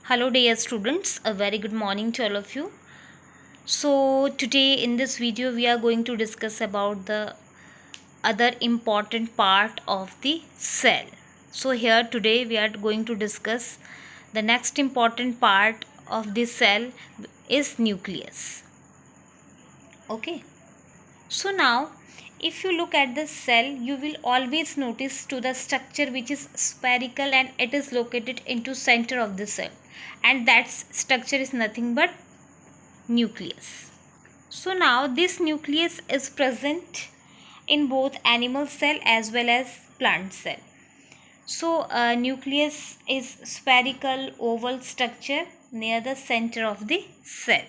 Hello dear students, a very good morning to all of you. So today in this video we are going to discuss about the other important part of the cell. So here today we are going to discuss the next important part of the cell is nucleus. Okay. So now if you look at the cell, you will always notice to the structure which is spherical and it is located into center of the cell, and that structure is nothing but nucleus. So now this nucleus is present in both animal cell as well as plant cell. So nucleus is spherical oval structure near the center of the cell,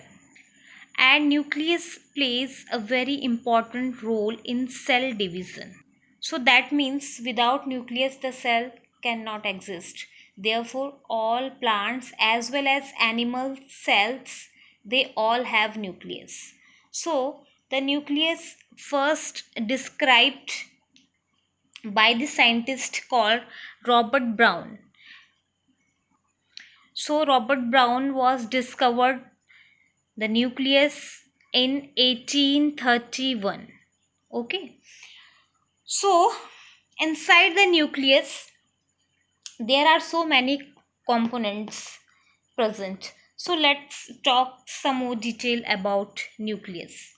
and nucleus plays a very important role in cell division. So that means without nucleus the cell cannot exist. Therefore all plants as well as animal cells, they all have nucleus. So the nucleus first described by the scientist called Robert Brown. So Robert Brown was discovered the nucleus in 1831. Okay. So inside the nucleus there are so many components present. So let's talk some more detail about nucleus.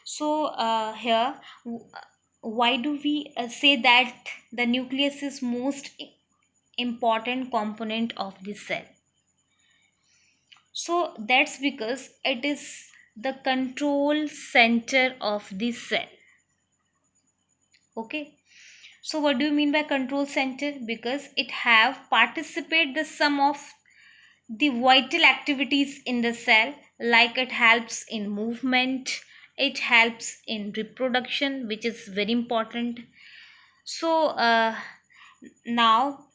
So here why do we say that the nucleus is most important component of the cell? So that's because it is the control center of the cell. Okay. So what do you mean by control center? Because it have participate the sum of the vital activities in the cell, like it helps in movement, it helps in reproduction, which is very important. So now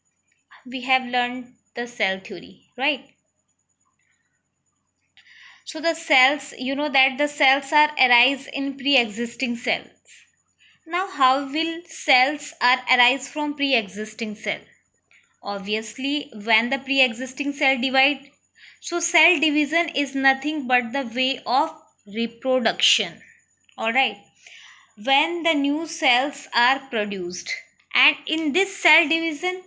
we have learned the cell theory, right? So the cells, you know that the cells are arise in pre-existing cells. Now how will cells are arise from pre-existing cell? Obviously when the pre-existing cell divide. So cell division is nothing but the way of reproduction. Alright. When the new cells are produced, and in this cell division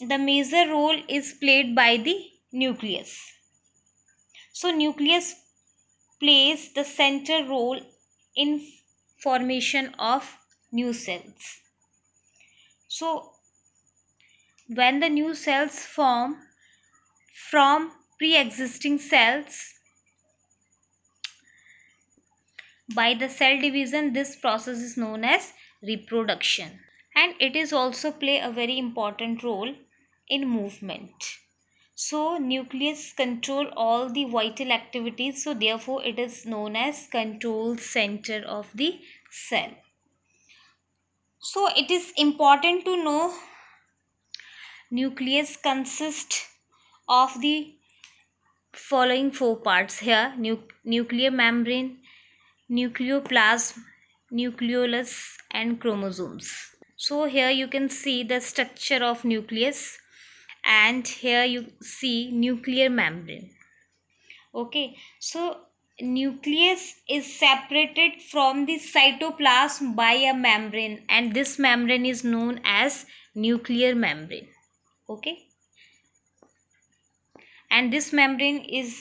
the major role is played by the nucleus. So nucleus plays the center role in formation of new cells. So when the new cells form from pre-existing cells by the cell division, this process is known as reproduction, and it is also play a very important role in movement. So nucleus control all the vital activities, so therefore it is known as control center of the cell. So it is important to know nucleus consists of the following four parts here: nuclear membrane, nucleoplasm, nucleolus, and chromosomes. So here you can see the structure of nucleus, and here you see nuclear membrane. Okay, so nucleus is separated from the cytoplasm by a membrane, and this membrane is known as nuclear membrane. Okay, and this membrane is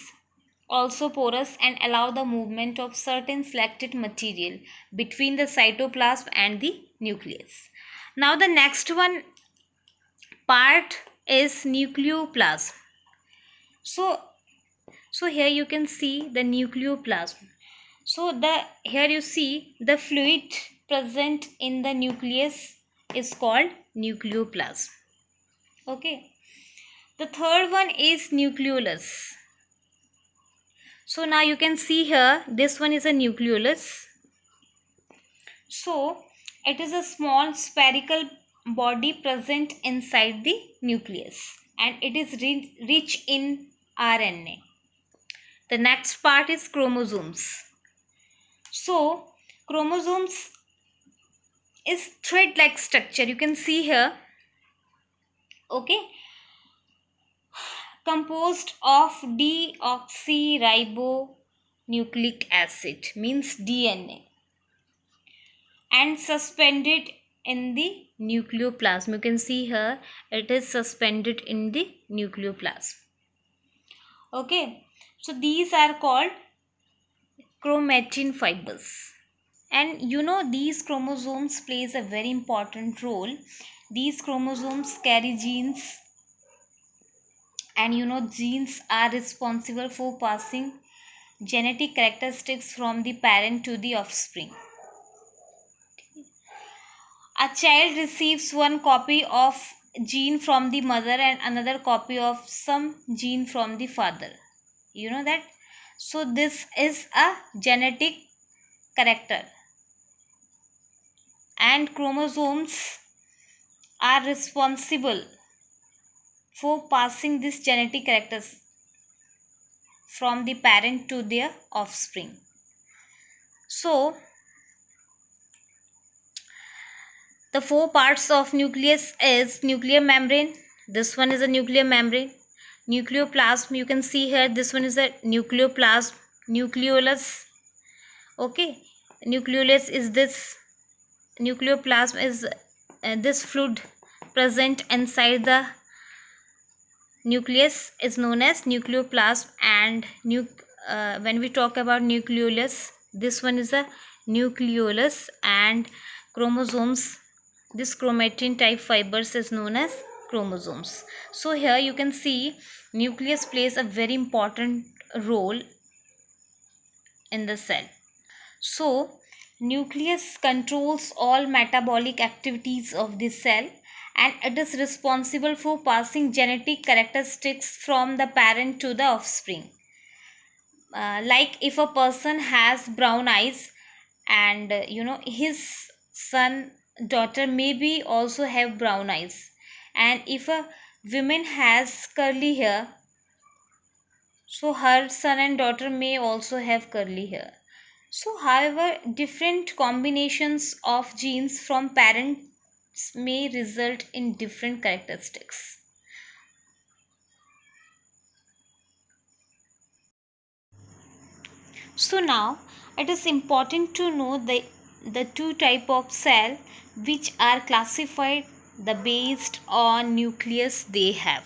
also porous and allow the movement of certain selected material between the cytoplasm and the nucleus. Now the next one part is nucleoplasm. So here you can see the nucleoplasm. So here you see the fluid present in the nucleus is called nucleoplasm. Okay. The third one is nucleolus. So now you can see here, this one is a nucleolus. So it is a small spherical body present inside the nucleus, and it is rich in RNA. The next part is chromosomes. So chromosomes is thread-like structure. You can see here. Okay. composed of deoxyribonucleic acid, means DNA, and suspended in the nucleoplasm. You can see here it is suspended in the nucleoplasm. Okay, so these are called chromatin fibers. And these chromosomes plays a very important role. These chromosomes carry genes, and genes are responsible for passing genetic characteristics from the parent to the offspring. A child receives one copy of gene from the mother and another copy of some gene from the father. You know that? So this is a genetic character, and chromosomes are responsible for passing these genetic characters from the parent to their offspring. So the four parts of nucleus is nuclear membrane. This one is a nuclear membrane. Nucleoplasm, you can see here, this one is a nucleoplasm. Nucleolus, okay, nucleolus is this. Nucleoplasm is this fluid present inside the nucleus is known as nucleoplasm. And when we talk about nucleolus, this one is a nucleolus, and chromosomes, this chromatin type fibers is known as chromosomes. So here you can see nucleus plays a very important role in the cell. So nucleus controls all metabolic activities of the cell, and it is responsible for passing genetic characteristics from the parent to the offspring. Like if a person has brown eyes, and his son, daughter maybe also have brown eyes, and if a woman has curly hair, so her son and daughter may also have curly hair. So, however, different combinations of genes from parents may result in different characteristics. So now it is important to know the two type of cell which are classified based on nucleus they have.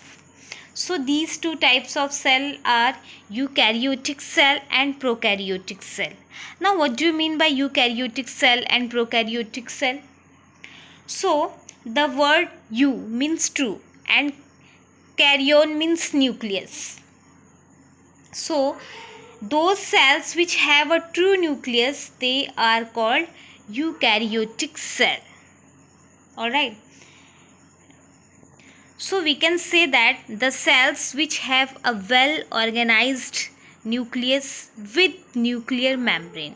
So these two types of cell are eukaryotic cell and prokaryotic cell. Now what do you mean by eukaryotic cell and prokaryotic cell? So the word eu means true and karyon means nucleus. So those cells which have a true nucleus, they are called eukaryotic cell. Alright. So we can say that the cells which have a well organized nucleus with nuclear membrane.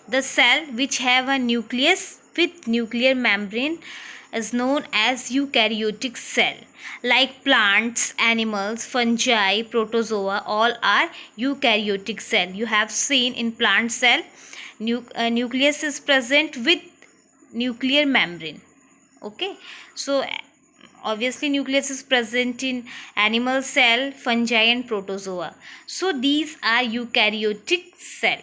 The cell which have a nucleus with nuclear membrane is known as eukaryotic cell. Like plants, animals, fungi, protozoa, all are eukaryotic cell. You have seen in plant cell, nucleus is present with nuclear membrane. Okay, so obviously nucleus is present in animal cell, fungi and protozoa. So these are eukaryotic cell.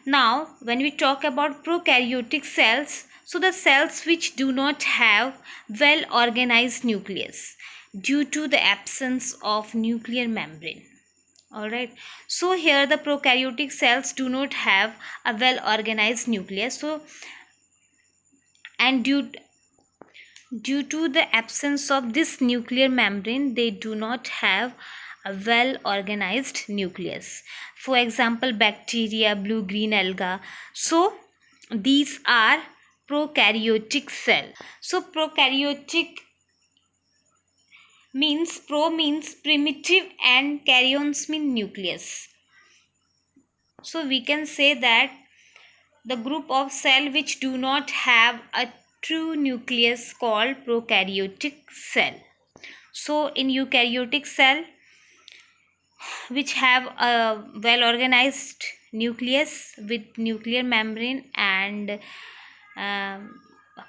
Now when we talk about prokaryotic cells, so the cells which do not have well organized nucleus due to the absence of nuclear membrane. Alright, so here the prokaryotic cells do not have a well organized nucleus. So and due to the absence of this nuclear membrane, they do not have a well organized nucleus. For example, bacteria, blue green alga. So these are prokaryotic cell. So prokaryotic means, pro means primitive and karyons mean nucleus. So we can say that the group of cell which do not have a true nucleus called prokaryotic cell. So in eukaryotic cell which have a well organized nucleus with nuclear membrane, and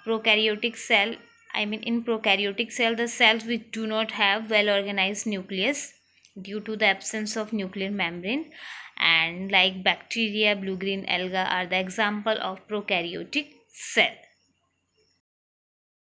prokaryotic cell, I mean in prokaryotic cell, the cells which do not have well organized nucleus, due to the absence of nuclear membrane, and like bacteria, blue green alga are the example of prokaryotic cell.